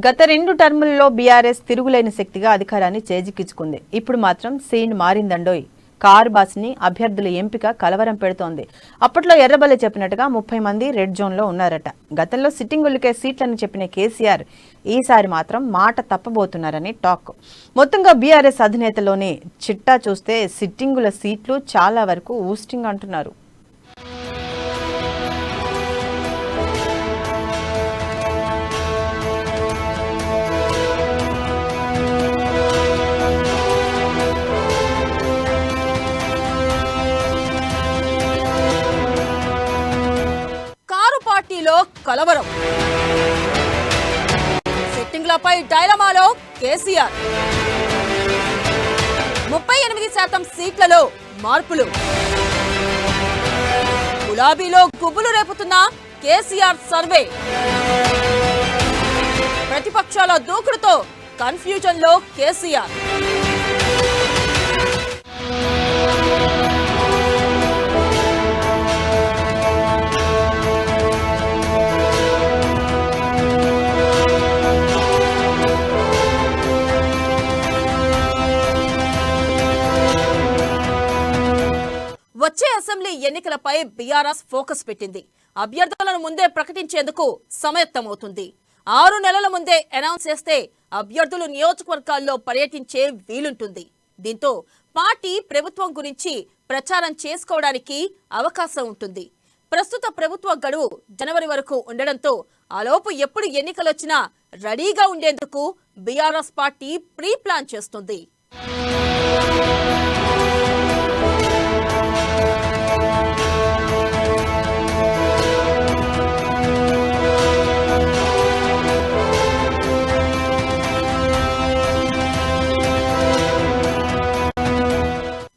గత 2 టర్ములలో బీఆర్ఎస్ తిరుగులేని శక్తిగా అధికారాన్ని చేజిక్కించుకుంది. ఇప్పుడు మాత్రం సీన్ మారిందండోయ్. కారు బాస్ని అభ్యర్థుల ఎంపిక కలవరం పెడుతోంది. అప్పట్లో ఎర్రబల్లి చెప్పినట్టుగా 30 మంది రెడ్ జోన్లో ఉన్నారట. గతంలో సిట్టింగులకే సీట్లను చెప్పిన కేసీఆర్ ఈసారి మాత్రం మాట తప్పబోతున్నారని టాక్. మొత్తంగా బీఆర్ఎస్ అధినేతలోని చిట్టా చూస్తే సిట్టింగుల సీట్లు చాలా వరకు ఊస్టింగ్ అంటున్నారు. పార్టీలో కలవరం, సిట్టింగ్లపై డైలమాలో కేసీఆర్, 38% సీట్లలో మార్పులు, గులాబీలో గుబులు రేపుతున్న కేసీఆర్ సర్వే, ప్రతిపక్షాల దూకుడుతో కన్ఫ్యూజన్ లో కేసీఆర్. వచ్చే అసెంబ్లీ ఎన్నికలపై బీఆర్ఎస్ ఫోకస్ పెట్టింది. అభ్యర్థులను ముందే ప్రకటించేందుకు సమాయత్తమవుతుంది. 6 నెలల ముందే అనౌన్స్ చేస్తే అభ్యర్థులు నియోజకవర్గాల్లో పర్యటించే వీలుంటుంది. దీంతో పార్టీ ప్రభుత్వం గురించి ప్రచారం చేసుకోవడానికి అవకాశం ఉంటుంది. ప్రస్తుత ప్రభుత్వ గడువు జనవరి వరకు ఉండడంతో ఆలోపు ఎప్పుడు ఎన్నికలొచ్చినా రెడీగా ఉండేందుకు బీఆర్ఎస్ పార్టీ ప్రీ ప్లాన్ చేస్తుంది.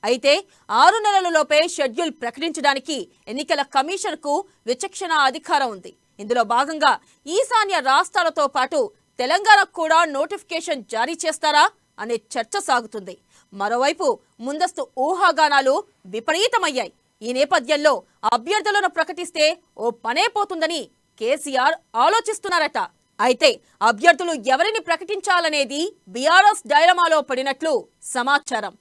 అయితే 6 నెలలలోపే షెడ్యూల్ ప్రకటించడానికి ఎన్నికల కమిషన్ కు విచక్షణ అధికారం ఉంది. ఇందులో భాగంగా ఈశాన్య రాష్ట్రాలతో పాటు తెలంగాణకు కూడా నోటిఫికేషన్ జారీ చేస్తారా అనే చర్చ సాగుతుంది. మరోవైపు ముందస్తు ఊహాగానాలు విపరీతమయ్యాయి. ఈ నేపథ్యంలో అభ్యర్థులను ప్రకటిస్తే ఓ పనే పోతుందని కేసీఆర్ ఆలోచిస్తున్నారట. అయితే అభ్యర్థులు ఎవరిని ప్రకటించాలనేది బీఆర్ఎస్ డైలమాలో పడినట్లు సమాచారం.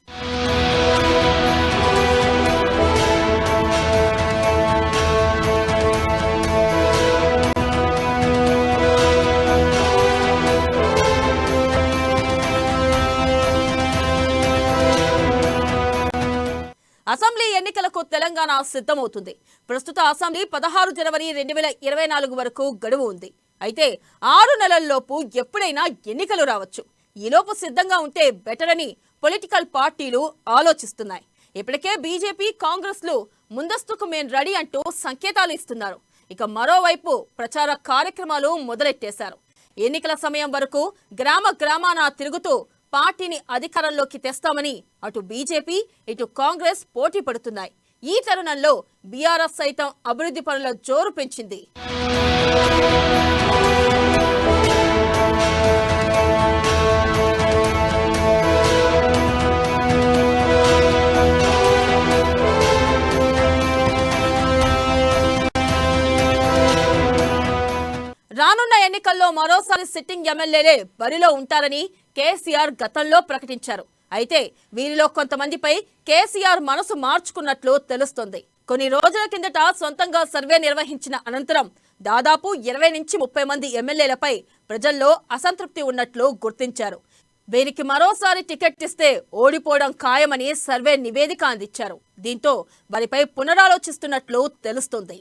అసెంబ్లీ ఎన్నికలకు తెలంగాణ సిద్ధమవుతుంది. ప్రస్తుత అసెంబ్లీ 16 జనవరి 2024 వరకు గడువు ఉంది. అయితే 6 నెలల్లోపు ఎప్పుడైనా ఎన్నికలు రావచ్చు. ఈలోపు సిద్ధంగా ఉంటే బెటర్ అని పొలిటికల్ పార్టీలు ఆలోచిస్తున్నాయి. ఇప్పటికే బీజేపీ, కాంగ్రెస్లు ముందస్తుకు మేం రెడీ అంటూ సంకేతాలు ఇస్తున్నారు. ఇక మరోవైపు ప్రచార కార్యక్రమాలు మొదలెట్టేశారు. ఎన్నికల సమయం వరకు గ్రామాన తిరుగుతూ పార్టీని అధికారంలోకి తెస్తామని అటు బీజేపీ, ఇటు కాంగ్రెస్ పోటీ పడుతున్నాయి. ఈ తరుణంలో బీఆర్ఎస్ సైతం అభివృద్ధి పనుల జోరు పెంచింది. రానున్న ఎన్నికల్లో మరోసారి సిట్టింగ్ ఎమ్మెల్యేలే బరిలో ఉంటారని కేసీఆర్ గతంలో ప్రకటించారు. అయితే వీరిలో కొంతమందిపై కేసీఆర్ మనసు మార్చుకున్నట్లు తెలుస్తోంది. కొన్ని రోజుల కిందట సొంతంగా సర్వే నిర్వహించిన అనంతరం దాదాపు 20 నుంచి 30 మంది ఎమ్మెల్యేలపై ప్రజల్లో అసంతృప్తి ఉన్నట్లు గుర్తించారు. వీరికి మరోసారి టికెట్ ఇస్తే ఓడిపోవడం ఖాయమని సర్వే నివేదిక అందించారు. దీంతో వారిపై పునరాలోచిస్తున్నట్లు తెలుస్తోంది.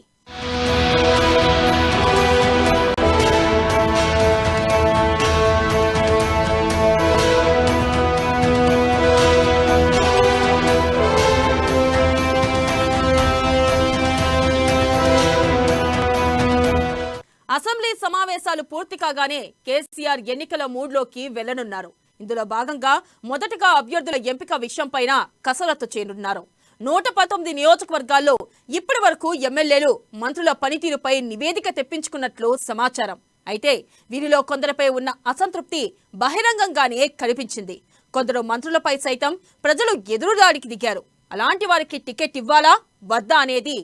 అసెంబ్లీ సమావేశాలు పూర్తి కాగానే కేసీఆర్ ఎన్నికల మూడ్లోకి వెళ్లనున్నారు. ఇందులో భాగంగా మొదటగా అభ్యర్థుల ఎంపిక విషయంపైన కసరత్తు చేయనున్నారు. 119 నియోజకవర్గాల్లో ఇప్పటి వరకు ఎమ్మెల్యేలు, మంత్రుల పనితీరుపై నివేదిక తెప్పించుకున్నట్లు సమాచారం. అయితే వీరిలో కొందరిపై ఉన్న అసంతృప్తి బహిరంగంగానే కనిపించింది. కొందరు మంత్రులపై సైతం ప్రజలు ఎదురుదాడికి దిగారు. అలాంటి వారికి టికెట్ ఇవ్వాలా వద్దా అనేది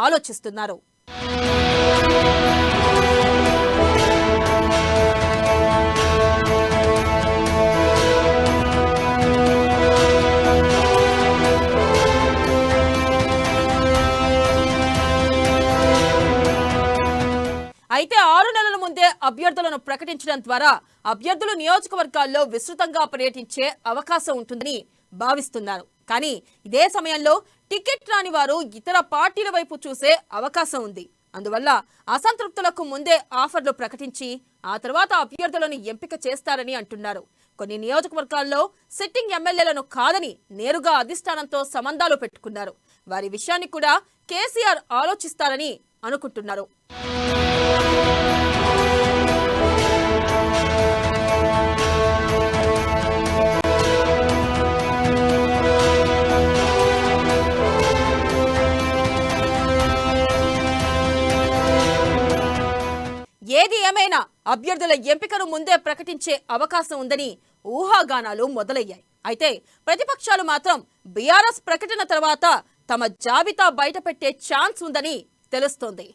ఆలోచిస్తున్నారు. అభ్యర్థులను ప్రకటించడం ద్వారా అభ్యర్థులు నియోజకవర్గాల్లో విస్తృతంగా పర్యటించే అవకాశం ఉంటుందని భావిస్తున్నారు. కానీ ఇదే సమయంలో టికెట్ రాని వారు ఇతర పార్టీల వైపు చూసే అవకాశం ఉంది. అందువల్ల అసంతృప్తులకు ముందే ఆఫర్లు ప్రకటించి ఆ తర్వాత అభ్యర్థులను ఎంపిక చేస్తారని అంటున్నారు. కొన్ని నియోజకవర్గాల్లో సిట్టింగ్ ఎమ్మెల్యేలను కాదని నేరుగా అధిష్టానంతో సంబంధాలు పెట్టుకున్నారు. వారి విషయాన్ని కూడా కేసీఆర్ ఆలోచిస్తారని అనుకుంటున్నారు. ఏది ఏమైనా అభ్యర్థుల ఎంపికను ముందే ప్రకటించే అవకాశం ఉందని ఊహాగానాలు మొదలయ్యాయి. అయితే ప్రతిపక్షాలు మాత్రం బీఆర్ఎస్ ప్రకటన తర్వాత తమ జాబితా బయటపెట్టే ఛాన్స్ ఉందని తెలుస్తోంది.